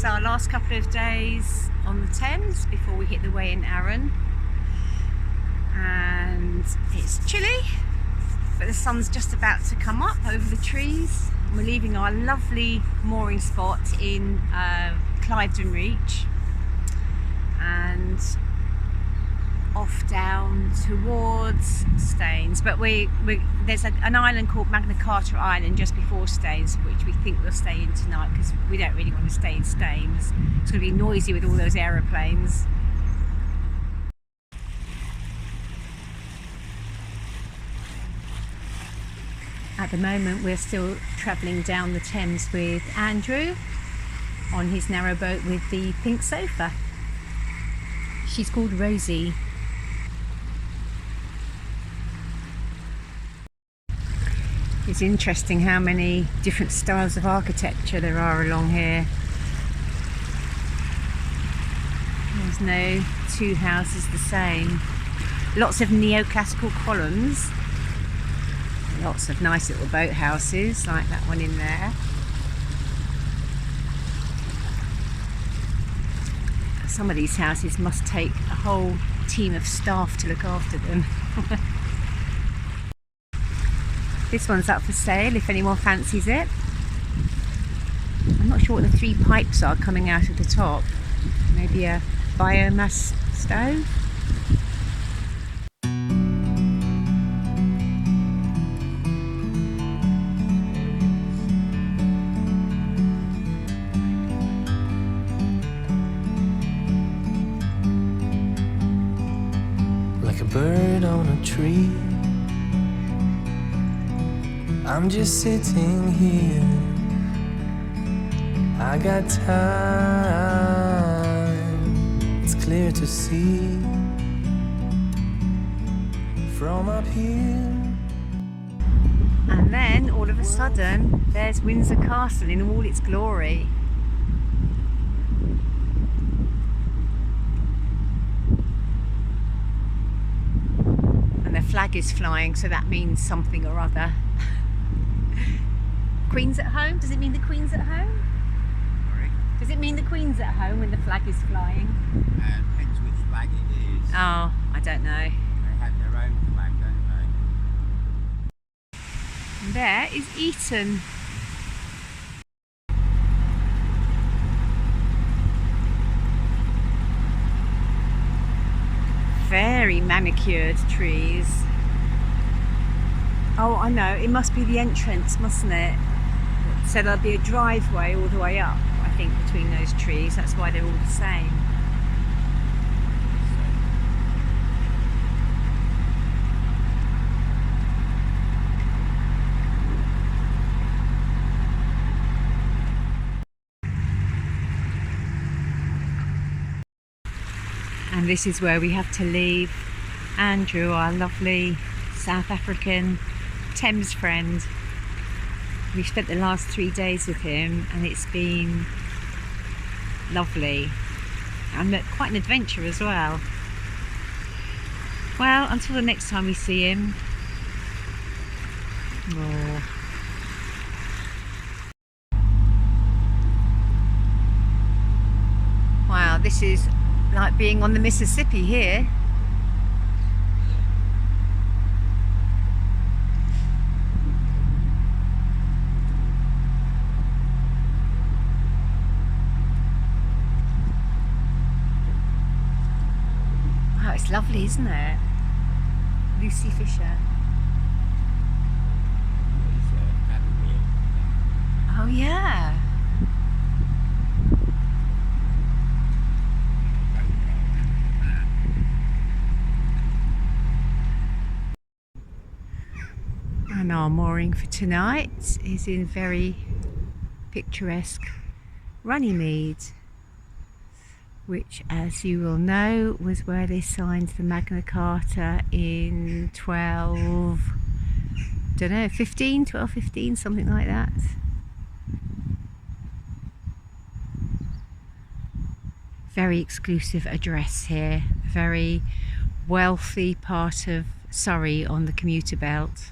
It's our last couple of days on the Thames before we hit the Wey and Arun, and it's chilly, but the sun's just about to come up over the trees. We're leaving our lovely mooring spot in Cliveden Reach and off down towards Staines, but there's an island called Magna Carta Island just before Staines, which we think we'll stay in tonight because we don't really want to stay in Staines. It's going to be noisy with all those aeroplanes. At the moment we're still travelling down the Thames with Andrew on his narrowboat with the pink sofa. She's called Rosie. It's interesting how many different styles of architecture there are along here. There's no two houses the same. Lots of neoclassical columns. Lots of nice little boat houses like that one in there. Some of these houses must take a whole team of staff to look after them. This one's up for sale if anyone fancies it. I'm not sure what the three pipes are coming out of the top. Maybe a biomass stove? Like a bird on a tree, I'm just sitting here. I got time, it's clear to see from up here. And then all of a sudden there's Windsor Castle in all its glory. And the flag is flying, so that means something or other. Queen's at home? Does it mean the Queen's at home? Sorry? Does it mean the Queen's at home when the flag is flying? Depends which flag it is. Oh, I don't know. They have their own flag, don't they? And there is Eton. Very manicured trees. Oh, I know, it must be the entrance, mustn't it? So there'll be a driveway all the way up, I think, between those trees. That's why they're all the same. And this is where we have to leave Andrew, our lovely South African Thames friend. We've spent the last 3 days with him and it's been lovely and quite an adventure as well. Well, until the next time we see him. Oh. Wow, this is like being on the Mississippi here. It's lovely, isn't it? Lucy Fisher. Oh yeah. And our mooring for tonight is in very picturesque Runnymede, which, as you will know, was where they signed the Magna Carta in 1215, something like that. Very exclusive address here, very wealthy part of Surrey on the commuter belt.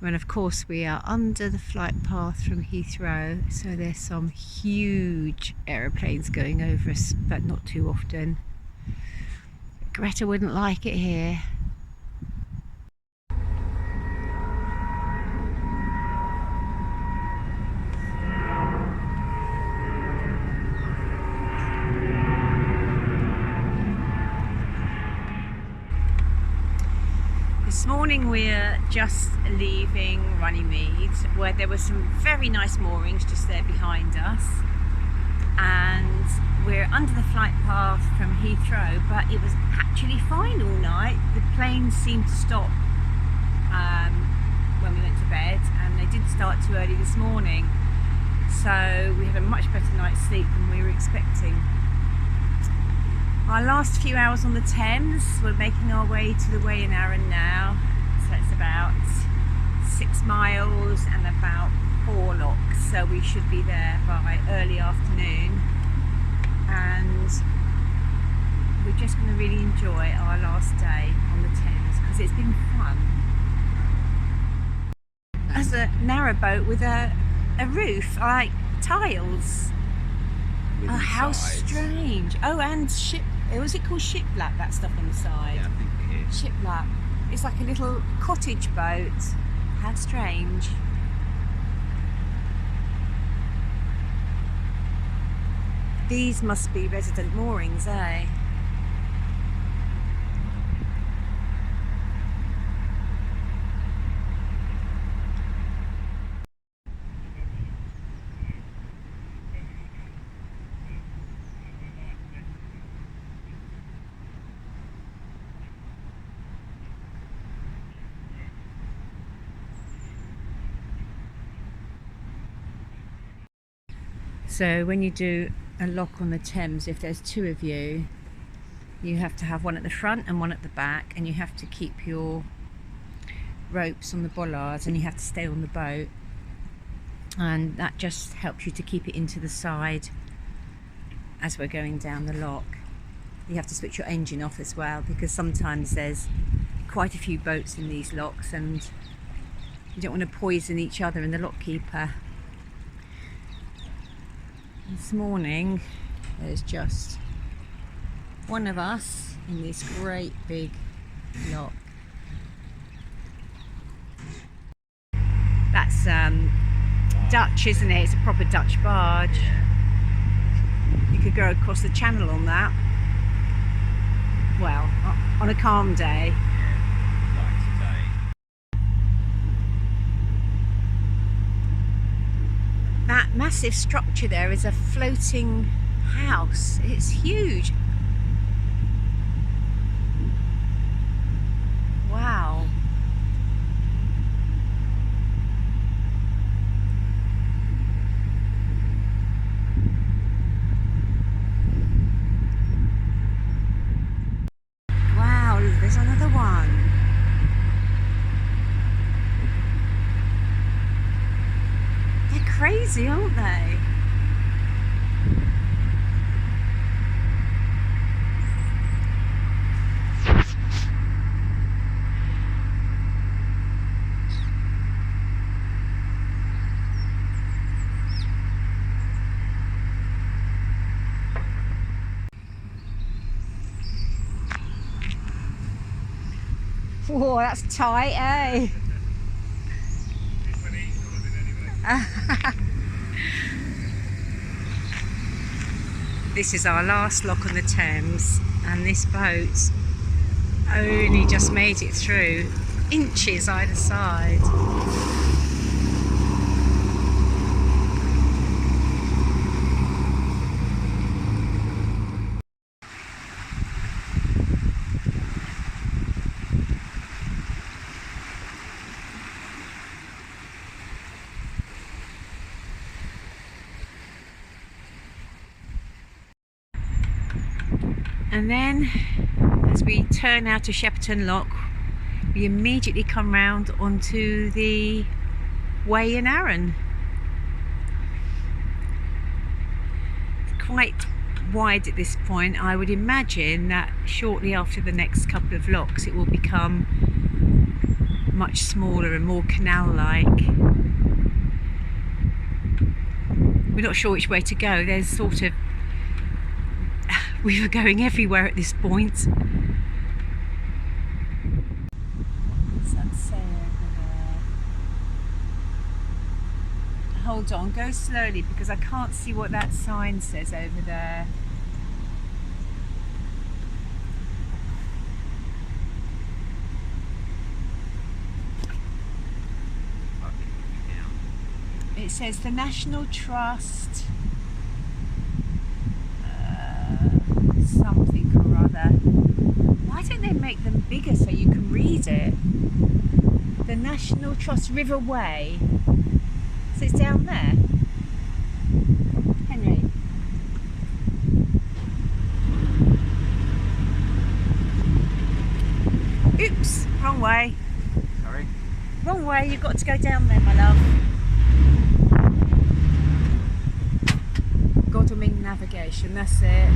And of course we are under the flight path from Heathrow, so there's some huge aeroplanes going over us, but not too often. Greta wouldn't like it here. This morning we're just leaving Runnymede, where there were some very nice moorings just there behind us, and we're under the flight path from Heathrow, but it was actually fine all night. The planes seemed to stop when we went to bed, and they didn't start too early this morning, so we had a much better night's sleep than we were expecting. Our last few hours on the Thames, we're making our way to the Wey and Arun now, so it's about 6 miles and about 4 locks, so we should be there by early afternoon, and we're just going to really enjoy our last day on the Thames because it's been fun. As a narrowboat with a roof, like tiles. Oh, how strange. Oh, and was it called shiplap, that stuff on the side? Yeah, I think it is. Shiplap. It's like a little cottage boat. How strange. These must be resident moorings, eh? So when you do a lock on the Thames, if there's 2 of you, you have to have one at the front and one at the back, and you have to keep your ropes on the bollards, and you have to stay on the boat, and that just helps you to keep it into the side as we're going down the lock. You have to switch your engine off as well, because sometimes there's quite a few boats in these locks and you don't want to poison each other and the lock keeper. This morning there's just one of us in this great big lock. That's Dutch, isn't it? It's a proper Dutch barge. You could go across the channel on that. Well, on a calm day. Like today. That massive structure there is a floating house. It's huge. Wow. Wow, there's another one. Crazy, aren't they? Whoa, that's tight, eh? This is our last lock on the Thames, and this boat only just made it through, inches either side. And then as we turn out of Shepperton Lock, we immediately come round onto the Wey and Arun. It's quite wide at this point. I would imagine that shortly after the next couple of locks it will become much smaller and more canal-like. We're not sure which way to go. There's sort of... we were going everywhere at this point. What's that say over there? Hold on, go slowly because I can't see what that sign says over there. It says the National Trust something or other. Why don't they make them bigger so you can read it? The National Trust River Wey. So it's down there. Henry. Oops, wrong way. Sorry? Wrong way, you've got to go down there, my love. Godalming navigation, that's it.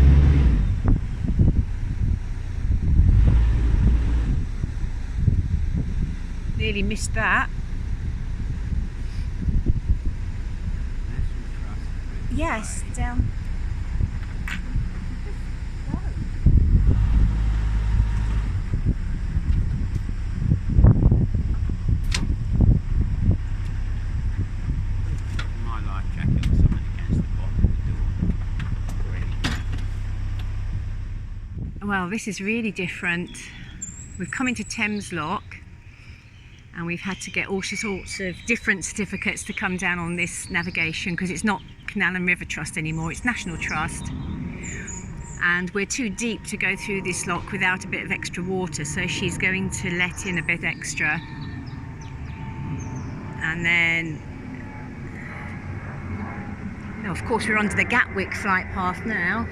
Nearly missed that. Yes, down. My life jacket or something against the bottom of the door. Well, this is really different. We've come into Thames Lock and we've had to get all sorts of different certificates to come down on this navigation because it's not Canal and River Trust anymore, it's National Trust. And we're too deep to go through this lock without a bit of extra water, so she's going to let in a bit extra. And then, oh, of course, we're under the Gatwick flight path now.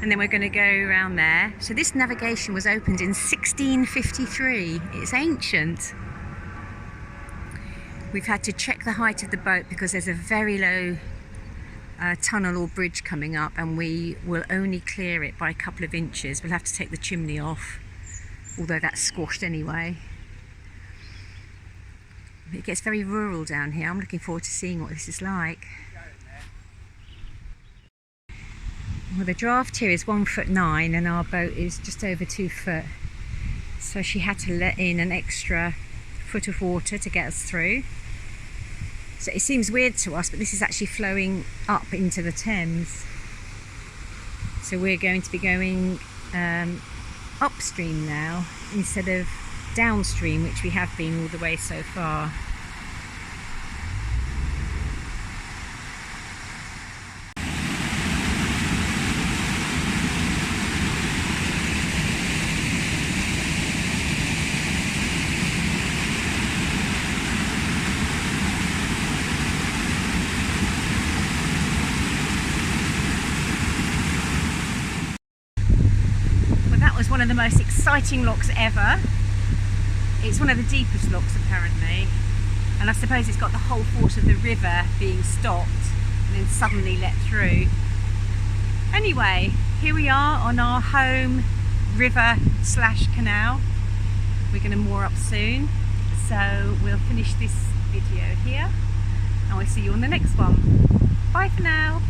And then we're going to go around there. So this navigation was opened in 1653. It's ancient. We've had to check the height of the boat because there's a very low tunnel or bridge coming up, and we will only clear it by a couple of inches. We'll have to take the chimney off, although that's squashed anyway. It gets very rural down here. I'm looking forward to seeing what this is like. Well, the draft here is 1'9" and our boat is just over 2 foot. So she had to let in an extra foot of water to get us through. So it seems weird to us, but this is actually flowing up into the Thames. So we're going to be going upstream now instead of downstream, which we have been all the way so far. One of the most exciting locks ever. It's one of the deepest locks apparently, and I suppose it's got the whole force of the river being stopped and then suddenly let through. Anyway, here we are on our home river / canal. We're going to moor up soon, so we'll finish this video here and we'll see you on the next one. Bye for now.